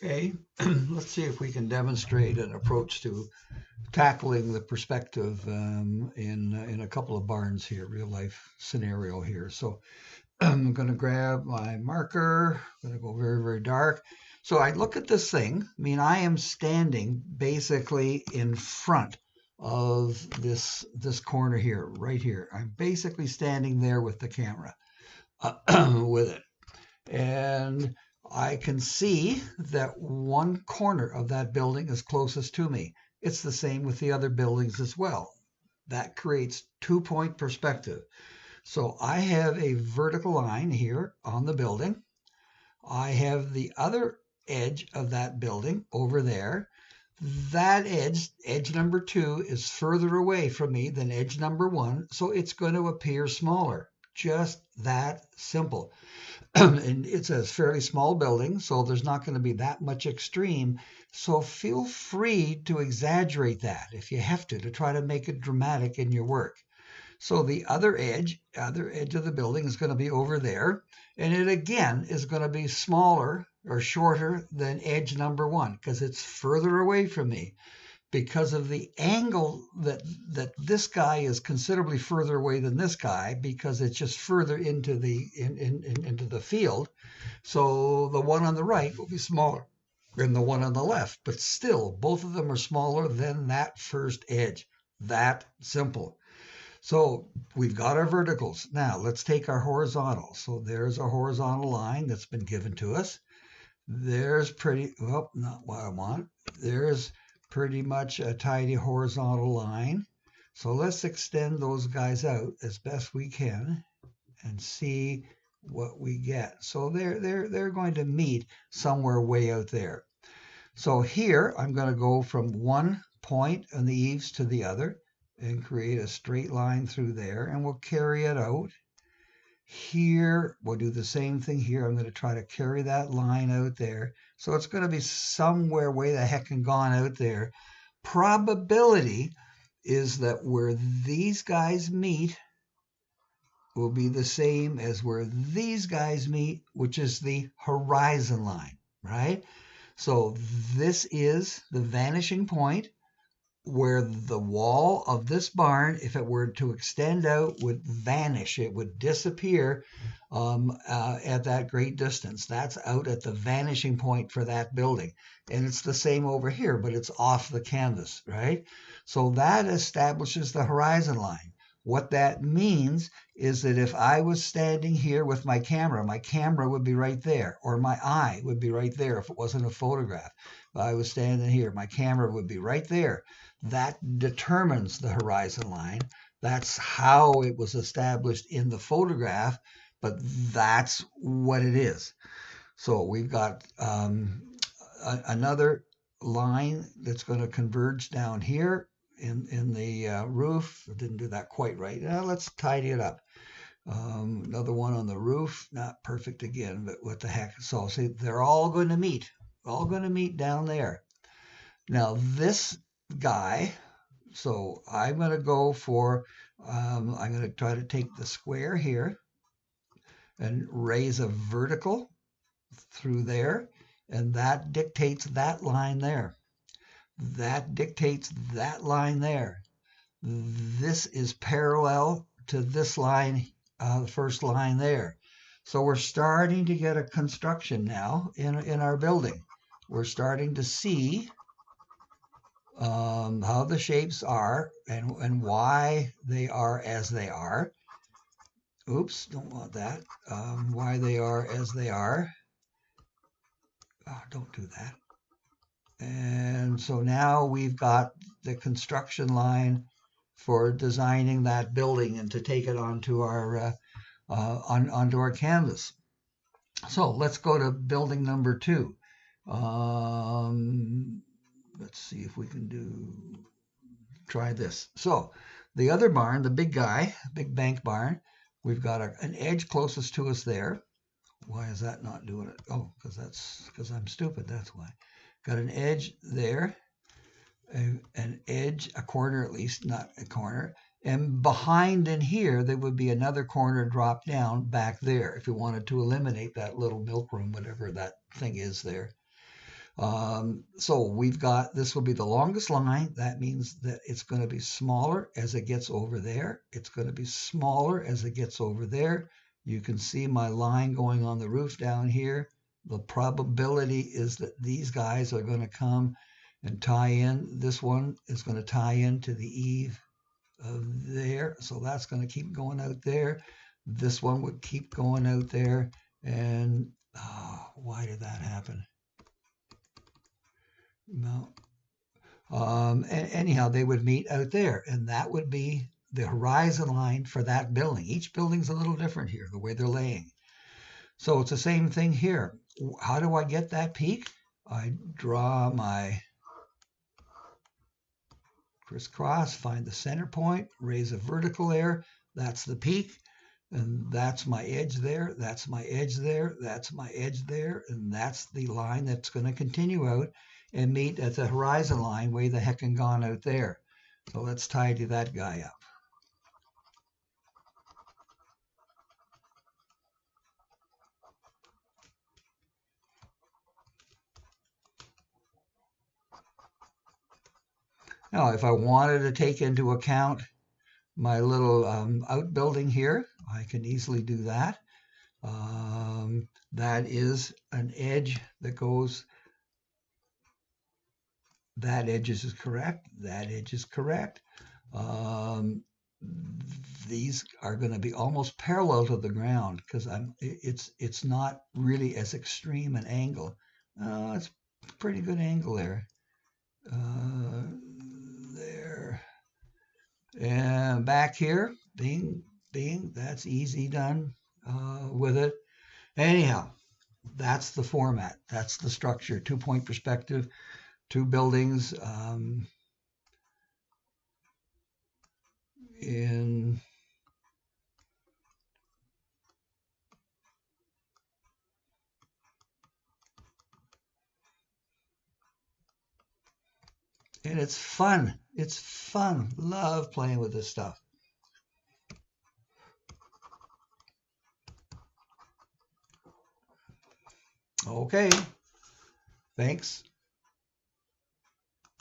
Okay, let's see if we can demonstrate an approach to tackling the perspective in a couple of barns here, real life scenario here. So I'm going to grab my marker. I'm going to go very, very dark. So I look at this thing. I mean, I am standing basically in front of this corner here, right here. I'm basically standing there with the camera with it. And I can see that one corner of that building is closest to me. It's the same with the other buildings as well. That creates 2-point perspective. So I have a vertical line here on the building. I have the other edge of that building over there. That edge number two, is further away from me than edge number one, so it's going to appear smaller. Just that simple. And it's a fairly small building, so there's not going to be that much extreme. So feel free to exaggerate that if you have to try to make it dramatic in your work. So the other edge of the building is going to be over there, and it again is going to be smaller or shorter than edge number one because it's further away from me because of the angle that this guy is considerably further away than this guy because it's just further into into the field. So the one on the right will be smaller than the one on the left, but still both of them are smaller than that first edge. That simple. So we've got our verticals. Now let's take our horizontal. So there's a horizontal line that's been given to us. There's pretty, well, not what I want. There's pretty much a tidy horizontal line. So let's extend those guys out as best we can and see what we get. So they're going to meet somewhere way out there. So here I'm going to go from one point on the eaves to the other and create a straight line through there, and we'll carry it out. Here, we'll do the same thing here. I'm going to try to carry that line out there. So it's going to be somewhere way the heck and gone out there. Probability is that where these guys meet will be the same as where these guys meet, which is the horizon line, right? So this is the vanishing point where the wall of this barn, if it were to extend out, would vanish. It would disappear at that great distance. That's out at the vanishing point for that building. And it's the same over here, but it's off the canvas, right? So that establishes the horizon line. What that means is that if I was standing here with my camera would be right there, or my eye would be right there if it wasn't a photograph. If I was standing here, my camera would be right there. That determines the horizon line. That's how it was established in the photograph, but that's what it is. So we've got another line that's going to converge down here in the roof. I didn't do that quite right. Now let's tidy it up. Another one on the roof, not perfect again, but what the heck. So see, they're all going to meet down there. Now this guy, so I'm going to go for, I'm going to try to take the square here and raise a vertical through there, and that dictates that line there. That dictates that line there. This is parallel to this line, the first line there. So we're starting to get a construction now in our building. We're starting to see how the shapes are and why they are as they are. Oops, don't want that. Why they are as they are. Oh, don't do that. And so now we've got the construction line for designing that building and to take it onto onto our canvas. So let's go to building number two. Um, let's see if we can try this. So the other barn, the big guy, big bank barn, we've got an edge closest to us there. Why is that not doing it? Oh, because I'm stupid. That's why. Got an edge there, an edge, a corner at least, not a corner. And behind in here, there would be another corner drop down back there if you wanted to eliminate that little milk room, whatever that thing is there. So we've got, this will be the longest line. That means that it's going to be smaller as it gets over there. It's going to be smaller as it gets over there. You can see my line going on the roof down here. The probability is that these guys are going to come and tie in. This one is going to tie into the eave of there. So that's going to keep going out there. This one would keep going out there. And why did that happen? No. Anyhow, they would meet out there, and that would be the horizon line for that building. Each building's a little different here, the way they're laying. So it's the same thing here. How do I get that peak? I draw my crisscross, find the center point, raise a vertical there. That's the peak. And that's my edge there. That's my edge there. That's my edge there. And that's the line that's going to continue out and meet at the horizon line way the heck and gone out there. So let's tidy that guy up. Now, if I wanted to take into account my little outbuilding here, I can easily do that. That is an edge that goes, that edge is correct, that edge is correct. These are going to be almost parallel to the ground because it's not really as extreme an angle. It's a pretty good angle there. There. And back here, bing, bing, that's easy done with it. Anyhow, that's the format. That's the structure. 2-point perspective, two buildings in and it's fun. It's fun. Love playing with this stuff. Okay. Thanks.